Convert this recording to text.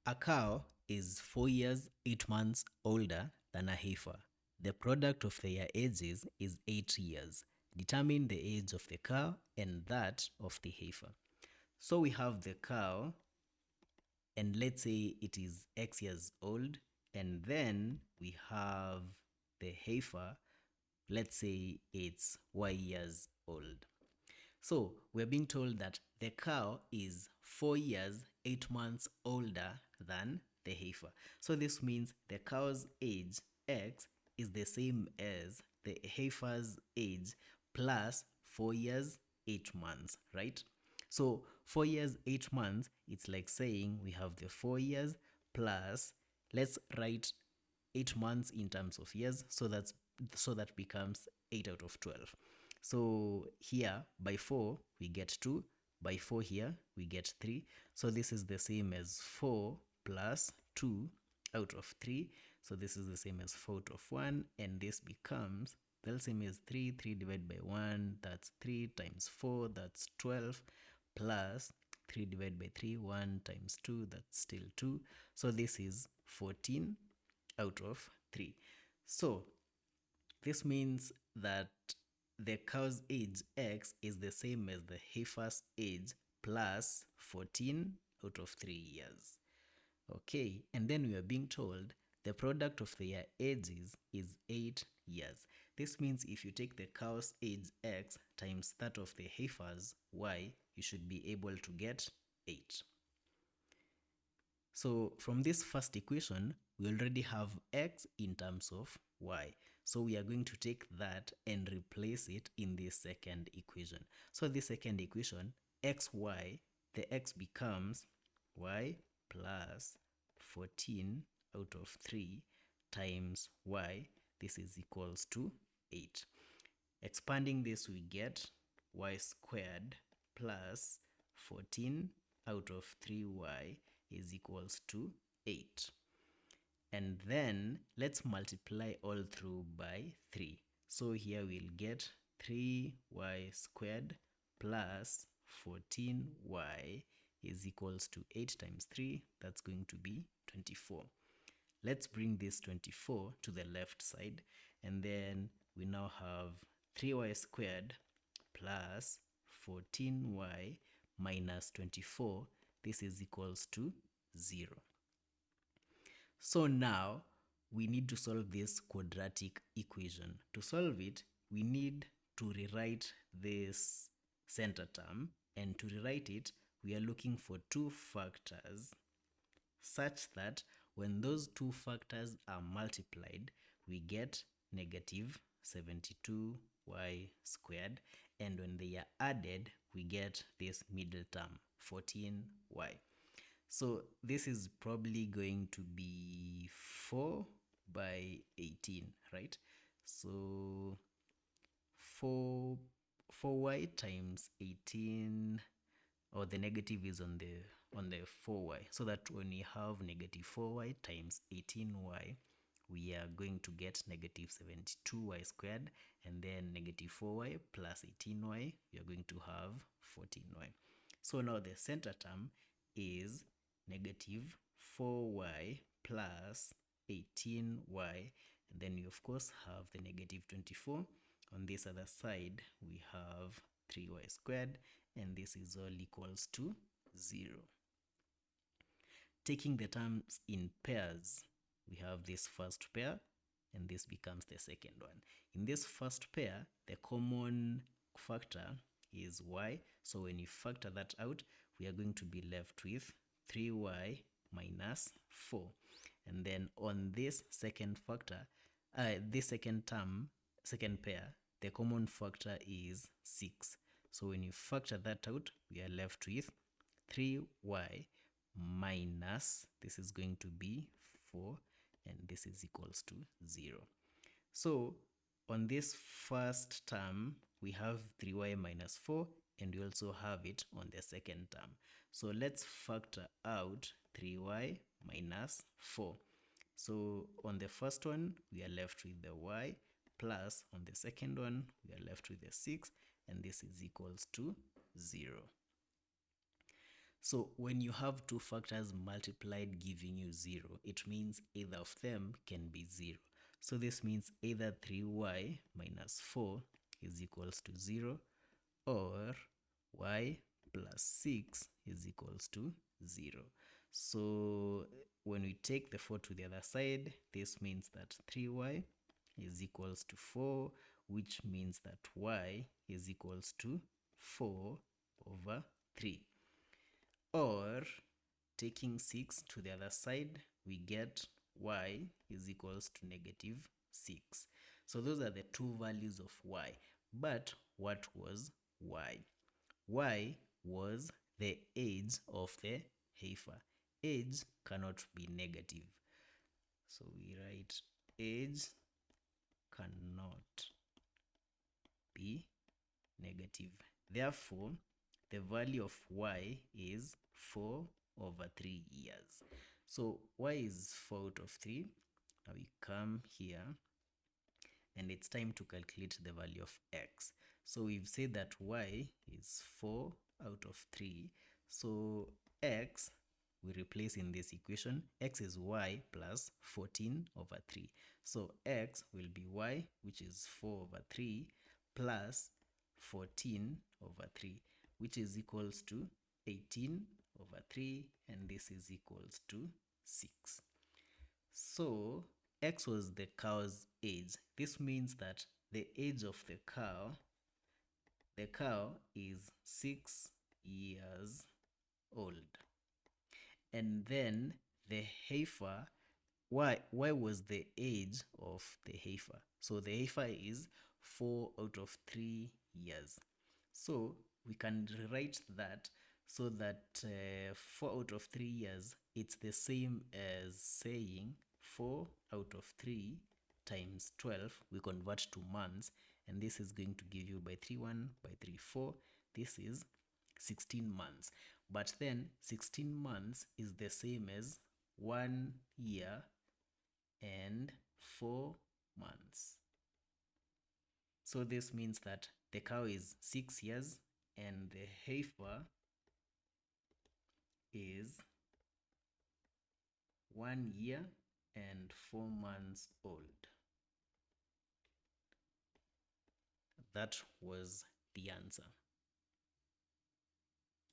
A cow is 4 years, 8 months older than a heifer. The product of their ages is 8 years. Determine the age of the cow and that of the heifer. So we have the cow, and let's say it is X years old, and then we have the heifer, let's say it's Y years old. So we're being told that the cow is 4 years, 8 months older than the heifer. So this means the cow's age, X, is the same as the heifer's age plus 4 years, 8 months, right? So 4 years, 8 months, it's like saying we have the 4 years plus, let's write 8 months in terms of years, so that becomes 8 out of 12. So here by 4 we get 2, by 4 here we get 3. So this is the same as 4 plus 2 out of 3. So this is the same as 4 out of 1, and this becomes the LCM is 3. 3 divided by 1, that's 3 times 4, that's 12, plus 3 divided by 3, 1 times 2, that's still 2. So this is 14 out of 3. So this means that the cow's age X is the same as the heifer's age plus 14 out of 3 years. Okay, and then we are being told the product of their ages is 8 years. This means if you take the cow's age X times that of the heifer's Y, you should be able to get 8. So from this first equation, we already have X in terms of Y. So we are going to take that and replace it in this second equation. So this second equation, XY, the X becomes Y plus 14 out of 3 times Y. This is equals to 8. Expanding this, we get Y squared plus 14 out of 3Y is equals to 8. And then let's multiply all through by 3. So here we'll get 3y squared plus 14y is equals to 8 times 3. That's going to be 24. Let's bring this 24 to the left side, and then we now have 3y squared plus 14y minus 24. This is equals to 0. So now we need to solve this quadratic equation. To solve it, we need to rewrite this center term, and to rewrite it, we are looking for two factors such that when those two factors are multiplied, we get negative 72y squared, and when they are added, we get this middle term, 14y. So this is probably going to be 4 by 18, right? So 4y times 18, or the negative is on the 4y, so that when we have negative 4y times 18y, we are going to get negative 72y squared, and then negative 4y plus 18y, we are going to have 14y. So now the center term is negative 4y plus 18y, and then you of course have the negative 24. On this other side we have 3y squared, and this is all equals to 0. Taking the terms in pairs, we have this first pair and this becomes the second one. In this first pair, the common factor is y, so when you factor that out, we are going to be left with 3y minus 4. And then on this second factor, this second term, second pair, the common factor is 6. So when you factor that out, we are left with 3y minus, this is going to be 4, and this is equals to 0. So on this first term, we have 3y minus 4, and we also have it on the second term. So let's factor out 3y minus 4. So on the first one, we are left with the y, plus on the second one, we are left with the 6, and this is equals to 0. So when you have two factors multiplied giving you 0, it means either of them can be 0. So this means either 3y minus 4 is equals to 0, or y plus 6 is equals to 0. So when we take the 4 to the other side, this means that 3y is equals to 4, which means that y is equals to 4 over 3. Or taking 6 to the other side, we get y is equals to negative 6. So those are the two values of y. But what was y? Y was the age of the heifer. Age cannot be negative. So we write age cannot be negative. Therefore, the value of y is 4 over 3 years. So y is 4 out of 3. Now we come here and it's time to calculate the value of x. So we've said that y is 4 out of 3. So x, we replace in this equation. X is y plus 14 over 3. So x will be y, which is 4 over 3, plus 14 over 3, which is equals to 18 over 3, and this is equals to 6. So x was the cow's age. This means that the age of the cow is 6 years old. And then the heifer, why was the age of the heifer? So the heifer is 4 out of 3 years. So we can rewrite that so that 4 out of 3 years, it's the same as saying 4 out of 3 times 12, we convert to months, and this is going to give you by 3 1, by 3 4, this is 16 months. But then 16 months is the same as 1 year and 4 months. So this means that the cow is 6 years and the heifer is 1 year and 4 months old. That was the answer.